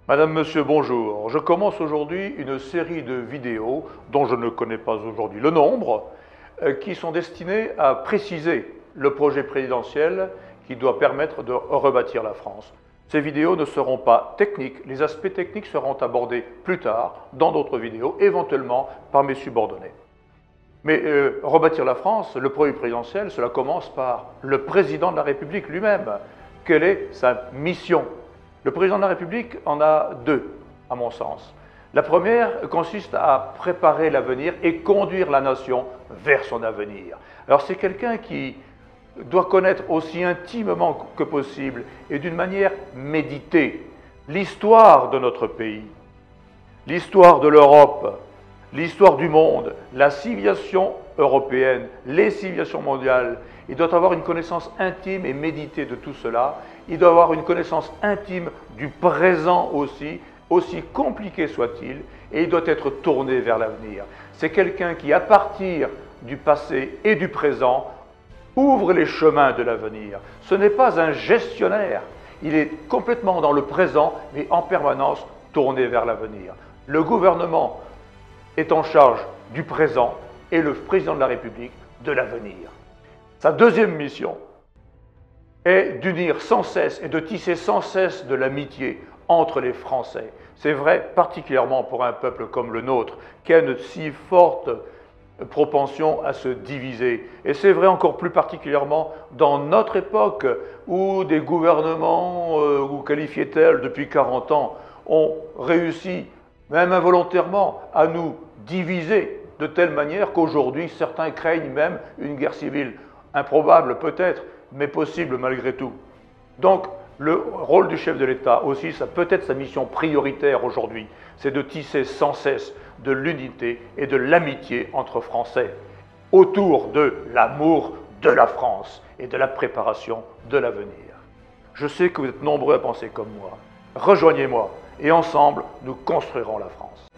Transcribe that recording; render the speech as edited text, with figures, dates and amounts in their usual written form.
Madame, Monsieur, bonjour. Je commence aujourd'hui une série de vidéos dont je ne connais pas aujourd'hui le nombre, qui sont destinées à préciser le projet présidentiel qui doit permettre de rebâtir la France. Ces vidéos ne seront pas techniques, les aspects techniques seront abordés plus tard dans d'autres vidéos, éventuellement par mes subordonnés. Mais rebâtir la France, le projet présidentiel, cela commence par le président de la République lui-même. Quelle est sa mission ? Le président de la République en a deux, à mon sens. La première consiste à préparer l'avenir et conduire la nation vers son avenir. Alors c'est quelqu'un qui doit connaître aussi intimement que possible et d'une manière méditée l'histoire de notre pays, l'histoire de l'Europe, l'histoire du monde, la civilisation européenne, les civilisations mondiales. Il doit avoir une connaissance intime et méditée de tout cela. Il doit avoir une connaissance intime du présent aussi compliqué soit-il, et il doit être tourné vers l'avenir. C'est quelqu'un qui, à partir du passé et du présent, ouvre les chemins de l'avenir. Ce n'est pas un gestionnaire. Il est complètement dans le présent, mais en permanence tourné vers l'avenir. Le gouvernement est en charge du présent et le président de la République de l'avenir. Sa deuxième mission est d'unir sans cesse et de tisser sans cesse de l'amitié entre les Français. C'est vrai particulièrement pour un peuple comme le nôtre, qui a une si forte propension à se diviser. Et c'est vrai encore plus particulièrement dans notre époque, où des gouvernements, ou qualifiés tels depuis 40 ans, ont réussi, même involontairement, à nous diviser de telle manière qu'aujourd'hui, certains craignent même une guerre civile. Improbable peut-être, mais possible malgré tout. Donc, le rôle du chef de l'État aussi, ça peut être sa mission prioritaire aujourd'hui, c'est de tisser sans cesse de l'unité et de l'amitié entre Français, autour de l'amour de la France et de la préparation de l'avenir. Je sais que vous êtes nombreux à penser comme moi. Rejoignez-moi et ensemble, nous construirons la France.